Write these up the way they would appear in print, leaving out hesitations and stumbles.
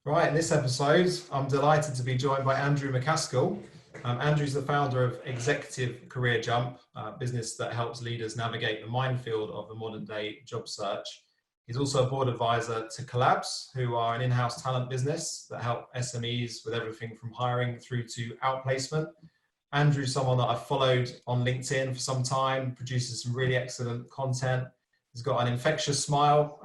Right, in this episode, I'm delighted to be joined by Andrew Macaskill. Andrew's the founder of Executive Career Jump, a business that helps leaders navigate the minefield of the modern day job search. He's also a board advisor to Collabs, who are an in-house talent business that help SMEs with everything from hiring through to outplacement. Andrew's someone that I've followed on LinkedIn for some time, produces some really excellent content. He's got an infectious smile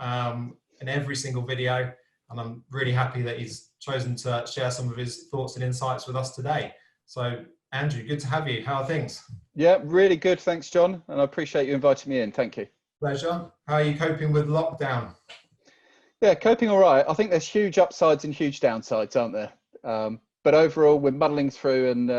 in every single video, and I'm really happy that he's chosen to share some of his thoughts and insights with us today. So, Andrew, good to have you. How are things? Yeah, really good. Thanks, John. And I appreciate you inviting me in. Thank you. Pleasure. How are you coping with lockdown? Yeah, coping all right. I think there's huge upsides and huge downsides, aren't there? But overall, we're muddling through and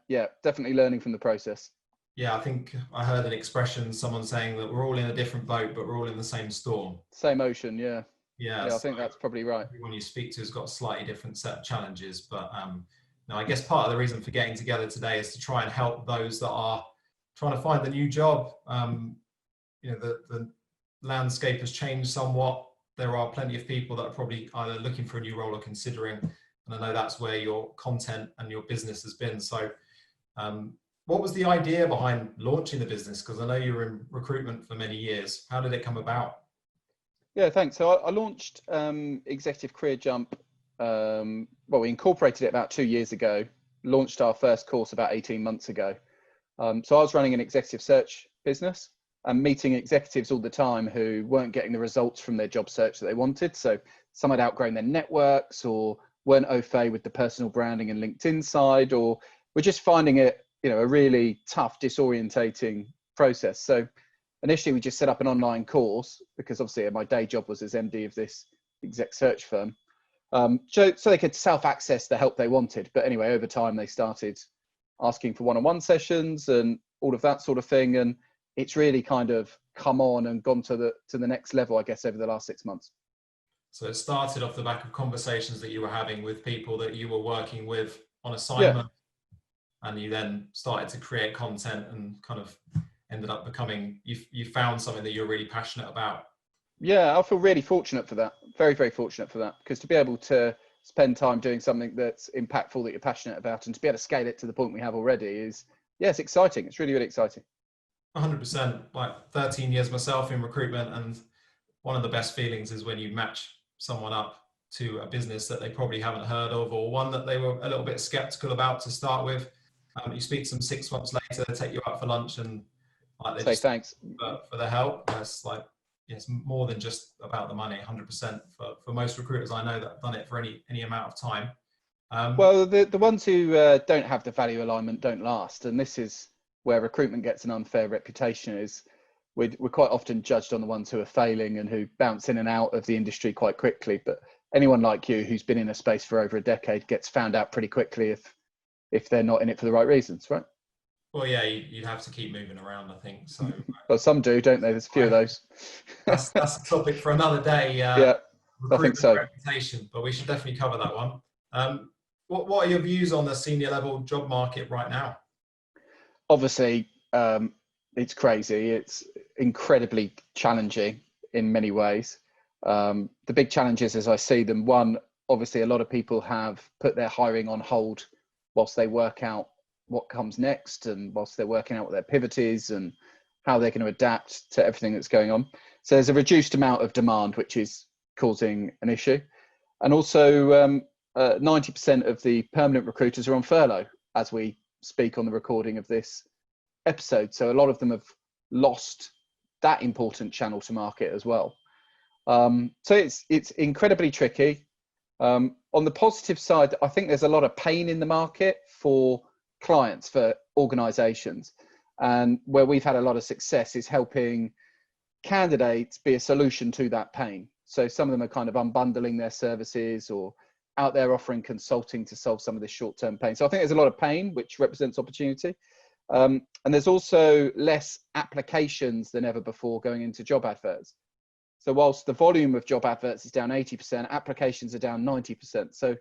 yeah, definitely learning from the process. Yeah, I think I heard an expression, someone saying that we're all in a different boat, but we're all in the same storm. Same ocean, yeah. Yeah, Yeah, I so think that's probably right. everyone you speak to has got a slightly different set of challenges. But no, I guess part of the reason for getting together today is to try and help those that are trying to find a new job. The landscape has changed somewhat. There are plenty of people that are probably either looking for a new role or considering, and I know that's where your content and your business has been. So, what was the idea behind launching the business? Because I know you were in recruitment for many years. How did it come about? Yeah, thanks. So I launched Executive Career Jump. Well, we incorporated it about 2 years ago, launched our first course about 18 months ago. So I was running an executive search business and meeting executives all the time who weren't getting the results from their job search that they wanted. So some had outgrown their networks or weren't au fait with the personal branding and LinkedIn side, or were just finding it, a really tough, disorientating process. So initially we just set up an online course because obviously my day job was as MD of this exec search firm. So they could self-access the help they wanted. But anyway, over time they started asking for one-on-one sessions and all of that sort of thing. And it's really kind of come on and gone to the next level, I guess, over the last 6 months. So it started off the back of conversations that you were having with people that you were working with on Yeah. assignment, and you then started to create content and kind of ended up becoming, you found something that you're really passionate about. Yeah, I feel really fortunate for that. Very, very fortunate for that. Because to be able to spend time doing something that's impactful, that you're passionate about, and to be able to scale it to the point we have already is, yeah, it's exciting. It's really, really exciting. 100%. Like 13 years myself in recruitment, and one of the best feelings is when you match someone up to a business that they probably haven't heard of, or one that they were a little bit skeptical about to start with. You speak to them 6 months later, take you out for lunch, and like they Say just thanks. for the help. It's like, it's more than just about the money. 100% for most recruiters I know that have done it for any amount of time. Well, the ones who don't have the value alignment don't last, and this is where recruitment gets an unfair reputation. Is we're quite often judged on the ones who are failing and who bounce in and out of the industry quite quickly. But anyone like you who's been in a space for over a decade gets found out pretty quickly if they're not in it for the right reasons, right? Well, yeah, you'd have to keep moving around, I think. So Well, some do, don't they? There's a few of those. that's a topic for another day. Yeah, I think Recruitment so. reputation, but we should definitely cover that one. What are your views on the senior level job market right now? Obviously, it's crazy. It's incredibly challenging in many ways. The big challenges as I see them, one, obviously a lot of people have put their hiring on hold whilst they work out what comes next and whilst they're working out what their pivot is and how they're going to adapt to everything that's going on. So there's a reduced amount of demand, which is causing an issue. And also 90% of the permanent recruiters are on furlough as we speak on the recording of this episode. So a lot of them have lost that important channel to market as well. So it's incredibly tricky. On the positive side, I think there's a lot of pain in the market for clients, for organizations. And where we've had a lot of success is helping candidates be a solution to that pain. So some of them are kind of unbundling their services or out there offering consulting to solve some of this short-term pain. So I think there's a lot of pain, which represents opportunity. And there's also less applications than ever before going into job adverts. So whilst the volume of job adverts is down 80%, applications are down 90%. So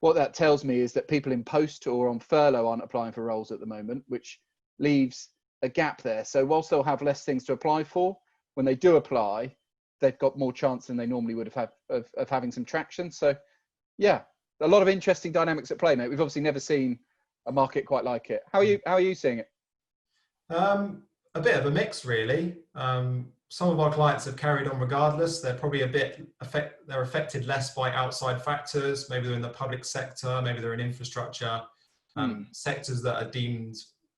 what that tells me is that people in post or on furlough aren't applying for roles at the moment, which leaves a gap there. So whilst they'll have less things to apply for, when they do apply, they've got more chance than they normally would have had of having some traction. So Yeah, a lot of interesting dynamics at play, mate. We've obviously never seen a market quite like it. How are you seeing it? A bit of a mix, really. Some of our clients have carried on regardless. They're probably they're affected less by outside factors. Maybe they're in the public sector, maybe they're in infrastructure, sectors that are deemed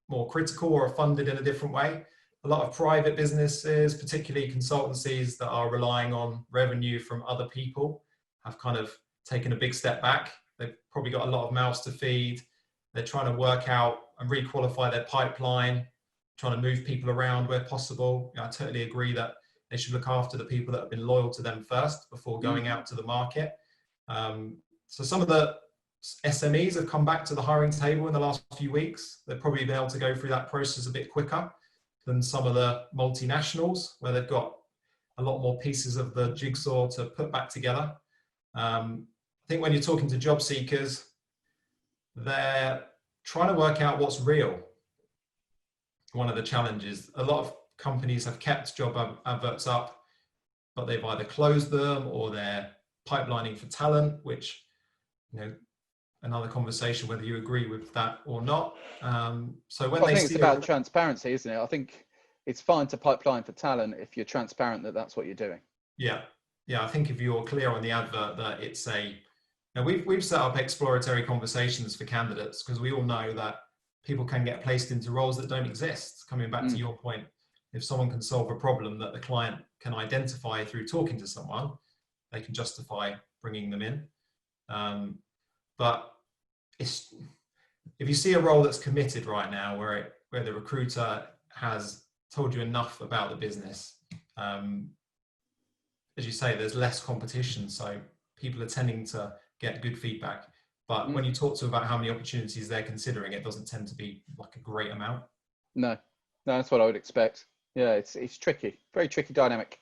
more critical or are funded in a different way. A lot of private businesses, particularly consultancies that are relying on revenue from other people, have kind of taken a big step back. They've probably got a lot of mouths to feed. They're trying to work out and requalify their pipeline, trying to move people around where possible. I totally agree that they should look after the people that have been loyal to them first before going out to the market. So some of the SMEs have come back to the hiring table in the last few weeks. They've probably been able to go through that process a bit quicker than some of the multinationals, where they've got a lot more pieces of the jigsaw to put back together. I think when you're talking to job seekers, they're trying to work out what's real. One of the challenges, a lot of companies have kept job adverts up, but they've either closed them or they're pipelining for talent, which, another conversation whether you agree with that or not. So when I think it's about transparency, isn't it? I think it's fine to pipeline for talent if you're transparent that that's what you're doing. Yeah, I think if you're clear on the advert that it's we've set up exploratory conversations for candidates because we all know that people can get placed into roles that don't exist. Coming back to your point, if someone can solve a problem that the client can identify through talking to someone, they can justify bringing them in. But if you see a role that's committed right now, where the recruiter has told you enough about the business, as you say, there's less competition, so people are tending to get good feedback. But when you talk to them about how many opportunities they're considering, it doesn't tend to be like a great amount. No, that's what I would expect. Yeah, it's tricky, very tricky dynamic.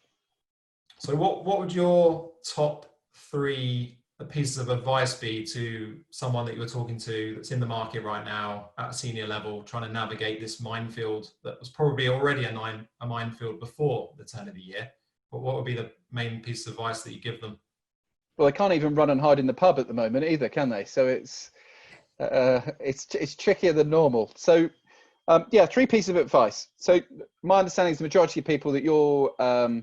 So what would your top 3 pieces of advice be to someone that you're talking to that's in the market right now at a senior level, trying to navigate this minefield that was probably already a minefield before the turn of the year? But what would be the main piece of advice that you give them? Well, they can't even run and hide in the pub at the moment either, can they? So it's trickier than normal. So 3 pieces of advice. So my understanding is the majority of people that you're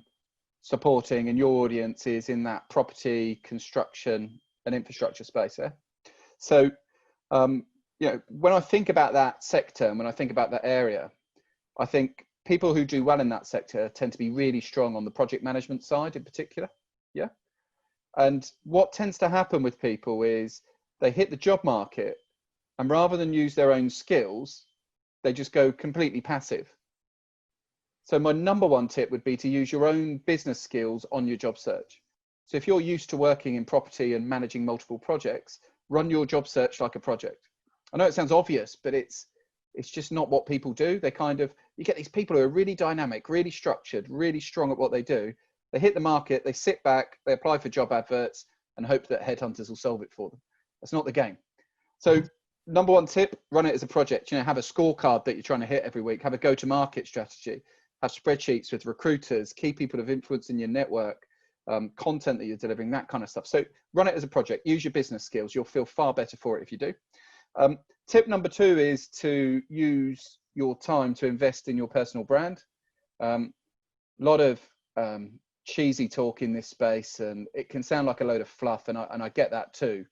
supporting and your audience is in that property, construction and infrastructure space. So when I think about that sector and when I think about that area, I think people who do well in that sector tend to be really strong on the project management side in particular. Yeah. And what tends to happen with people is they hit the job market and rather than use their own skills, they just go completely passive. So my number 1 tip would be to use your own business skills on your job search. So if you're used to working in property and managing multiple projects, run your job search like a project. I know it sounds obvious, but it's just not what people do. You get these people who are really dynamic, really structured, really strong at what they do. They hit the market, they sit back, they apply for job adverts and hope that headhunters will solve it for them. That's not the game. So number 1 tip, run it as a project. Have a scorecard that you're trying to hit every week, have a go-to-market strategy, have spreadsheets with recruiters, key people of influence in your network, content that you're delivering, that kind of stuff. So run it as a project, use your business skills. You'll feel far better for it if you do. Tip number 2 is to use your time to invest in your personal brand. A lot of cheesy talk in this space and it can sound like a load of fluff and I get that too.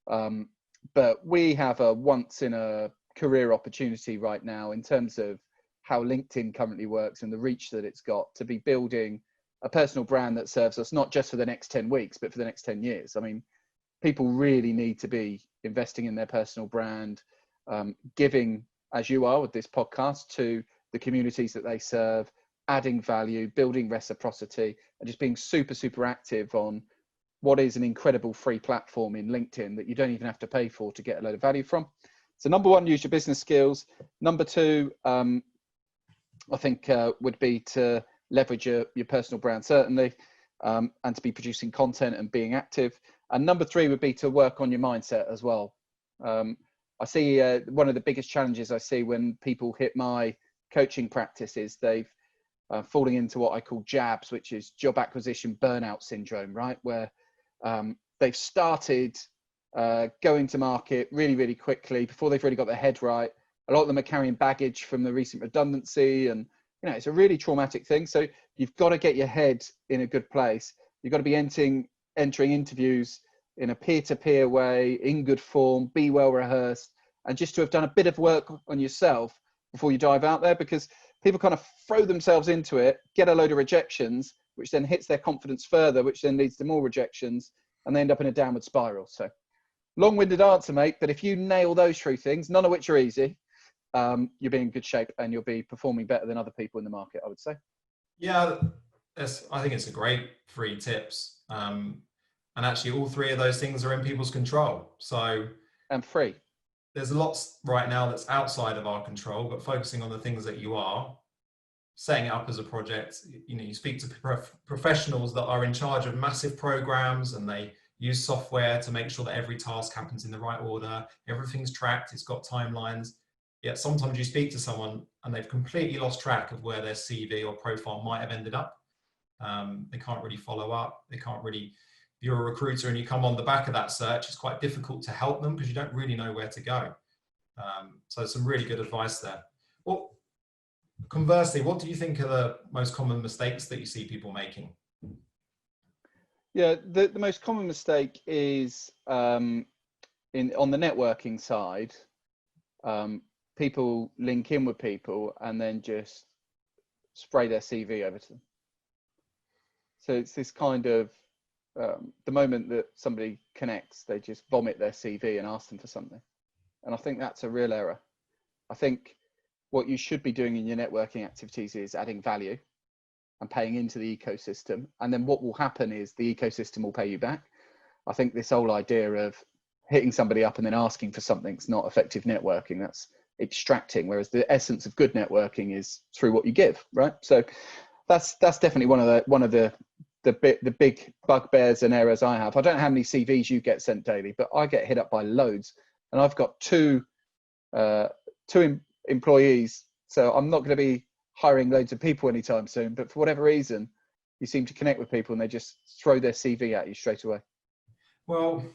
But we have a once in a career opportunity right now in terms of how LinkedIn currently works and the reach that it's got to be building a personal brand that serves us not just for the next 10 weeks, but for the next 10 years. I mean, people really need to be investing in their personal brand, giving, as you are with this podcast, to the communities that they serve, adding value, building reciprocity, and just being super, super active on what is an incredible free platform in LinkedIn that you don't even have to pay for to get a load of value from. So number 1, use your business skills. Number 2, I think would be to leverage your personal brand, certainly, and to be producing content and being active. And number 3 would be to work on your mindset as well. I see one of the biggest challenges I see when people hit my coaching practice is they've falling into what I call JABS, which is job acquisition burnout syndrome, right? Where they've started going to market really, really quickly before they've really got their head right. A lot of them are carrying baggage from the recent redundancy, and it's a really traumatic thing. So you've got to get your head in a good place. You've got to be entering interviews in a peer-to-peer way, in good form, be well rehearsed, and just to have done a bit of work on yourself before you dive out there, because people kind of throw themselves into it, get a load of rejections, which then hits their confidence further, which then leads to more rejections, and they end up in a downward spiral. So long-winded answer, mate, but if you nail those three things, none of which are easy, you'll be in good shape and you'll be performing better than other people in the market, I would say. Yeah, I think it's a great 3 tips. And actually all 3 of those things are in people's control. So And free. there's lots right now that's outside of our control, but focusing on the things that you are, setting it up as a project. You speak to professionals that are in charge of massive programs, and they use software to make sure that every task happens in the right order. Everything's tracked, it's got timelines. Yet sometimes you speak to someone and they've completely lost track of where their CV or profile might have ended up. They can't really follow up. They can't really, if you're a recruiter and you come on the back of that search, it's quite difficult to help them because you don't really know where to go. So some really good advice there. Well, conversely, what do you think are the most common mistakes that you see people making? Yeah, the most common mistake is on the networking side, people link in with people and then just spray their CV over to them. So it's this kind of, the moment that somebody connects, they just vomit their CV and ask them for something. And I think that's a real error. I think what you should be doing in your networking activities is adding value and paying into the ecosystem. And then what will happen is the ecosystem will pay you back. I think this whole idea of hitting somebody up and then asking for something is not effective networking. That's extracting, whereas the essence of good networking is through what you give, right? So that's definitely one of the big bugbears and errors I have. I don't know how many CVs you get sent daily, but I get hit up by loads, and I've got two employees, so I'm not going to be hiring loads of people anytime soon. But for whatever reason, you seem to connect with people and they just throw their CV at you straight away. Well,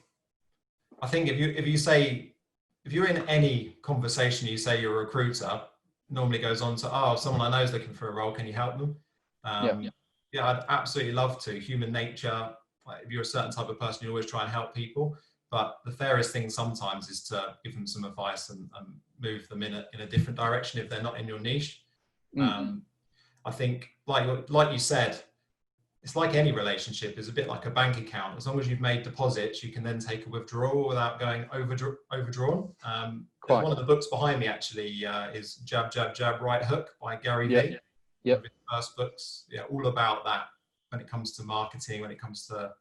I think if you're in any conversation, you say you're a recruiter, normally goes on to, oh, someone I know is looking for a role, can you help them? Yeah, I'd absolutely love to. Human nature, like if you're a certain type of person, you always try and help people. But the fairest thing sometimes is to give them some advice and move them in a different direction if they're not in your niche. I think, like you said, it's like any relationship. It's a bit like a bank account. As long as you've made deposits, you can then take a withdrawal without going overdrawn. One of the books behind me actually is Jab, Jab, Jab, Right Hook by Gary Vee. One of his first books. Yeah, all about that when it comes to marketing, when it comes to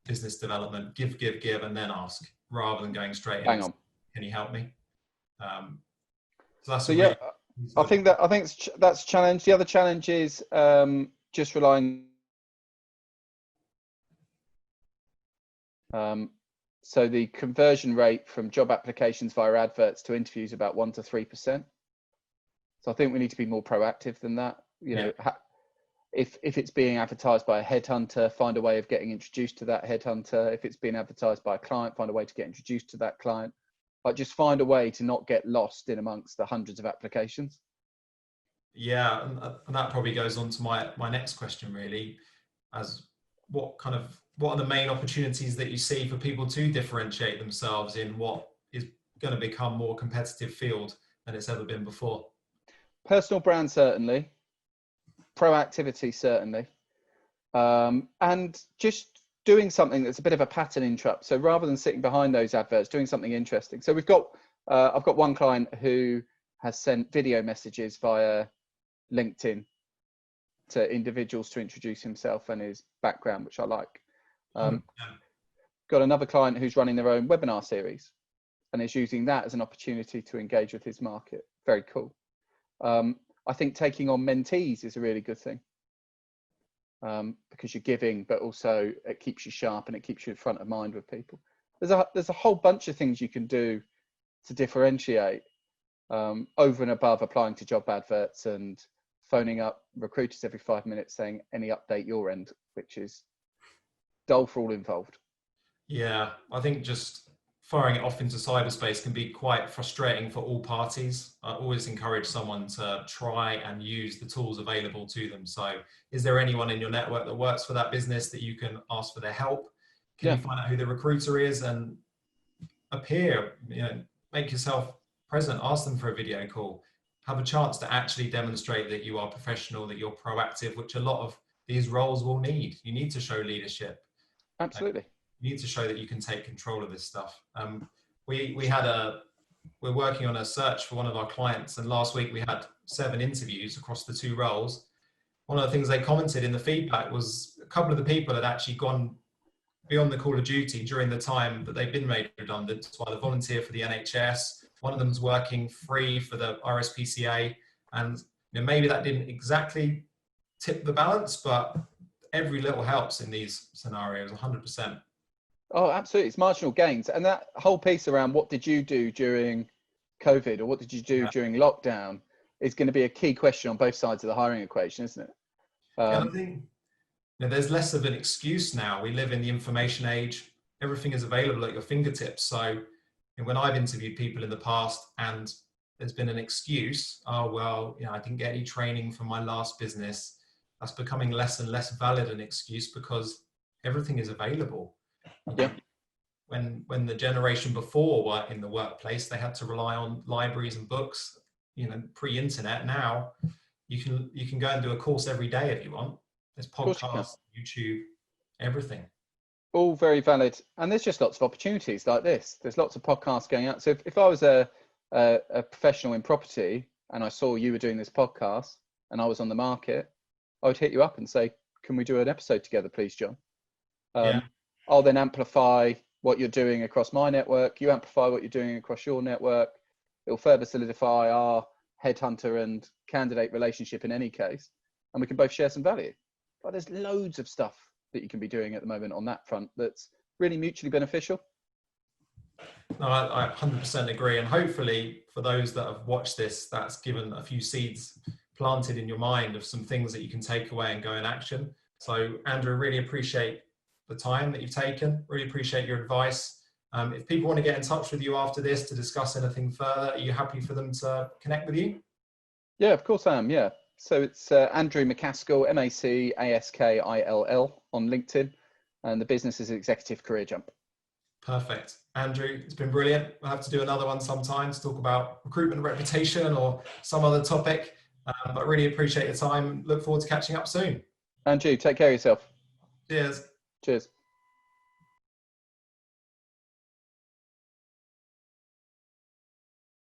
business development. Give, and then ask, rather than going straight in. Bang on. Can you help me? I think that's a challenge. The other challenge is just relying. So the conversion rate from job applications via adverts to interviews about 1 to 3%. So I think we need to be more proactive than that. If it's being advertised by a headhunter, find a way of getting introduced to that headhunter. If it's being advertised by a client, find a way to get introduced to that client. Like, just find a way to not get lost in amongst the hundreds of applications. Yeah, and that probably goes on to my next question, really, as what are the main opportunities that you see for people to differentiate themselves in what is going to become more competitive field than it's ever been before? Personal brand, certainly. Proactivity, certainly. And just doing something that's a bit of a pattern interrupt. So rather than sitting behind those adverts, doing something interesting. So I've got one client who has sent video messages via LinkedIn to individuals to introduce himself and his background, which I like. Got another client who's running their own webinar series and is using that as an opportunity to engage with his market. Very cool. I think taking on mentees is a really good thing, because you're giving, but also it keeps you sharp and it keeps you in front of mind with people. There's a whole bunch of things you can do to differentiate, over and above applying to job adverts and phoning up recruiters every 5 minutes saying any update your end, which is dull for all involved. Yeah, I think just firing it off into cyberspace can be quite frustrating for all parties. I always encourage someone to try and use the tools available to them. So is there anyone in your network that works for that business that you can ask for their help? Can Yeah. you find out who the recruiter is and appear, make yourself present, ask them for a video call, have a chance to actually demonstrate that you are professional, that you're proactive, which a lot of these roles will need. You need to show leadership. Absolutely. You need to show that you can take control of this stuff. We're working on a search for one of our clients, and last week we had 7 interviews across the 2 roles. One of the things they commented in the feedback was a couple of the people had actually gone beyond the call of duty during the time that they've been made redundant. So either volunteer for the NHS, one of them's working free for the RSPCA, and maybe that didn't exactly tip the balance, but every little helps in these scenarios, 100%. Oh, absolutely. It's marginal gains. And that whole piece around what did you do during COVID or what did you do during lockdown is going to be a key question on both sides of the hiring equation, isn't it? And I think there's less of an excuse now. We live in the information age. Everything is available at your fingertips. So when I've interviewed people in the past and there's been an excuse, oh, well, I didn't get any training from my last business. That's becoming less and less valid an excuse because everything is available. Yeah. When the generation before were in the workplace, they had to rely on libraries and books, pre-internet. Now you can go and do a course every day if you want. There's podcasts, YouTube, everything. All very valid. And there's just lots of opportunities like this. There's lots of podcasts going out. So if I was a professional in property and I saw you were doing this podcast and I was on the market, I would hit you up and say, can we do an episode together, please, John? I'll then amplify what you're doing across my network. You amplify what you're doing across your network. It'll further solidify our headhunter and candidate relationship in any case. And we can both share some value. But there's loads of stuff that you can be doing at the moment on that front that's really mutually beneficial. No, I 100% agree. And hopefully for those that have watched this, that's given a few seeds planted in your mind of some things that you can take away and go in action. So Andrew, really appreciate the time that you've taken. Really appreciate your advice. If people want to get in touch with you after this to discuss anything further, are you happy for them to connect with you? Yeah, of course I am. Yeah. So it's Andrew Macaskill, Macaskill on LinkedIn. And the business is Executive Career Jump. Perfect. Andrew, it's been brilliant. We'll have to do another one sometime to talk about recruitment reputation or some other topic. But really appreciate your time. Look forward to catching up soon. Andrew, take care of yourself. Cheers. Cheers.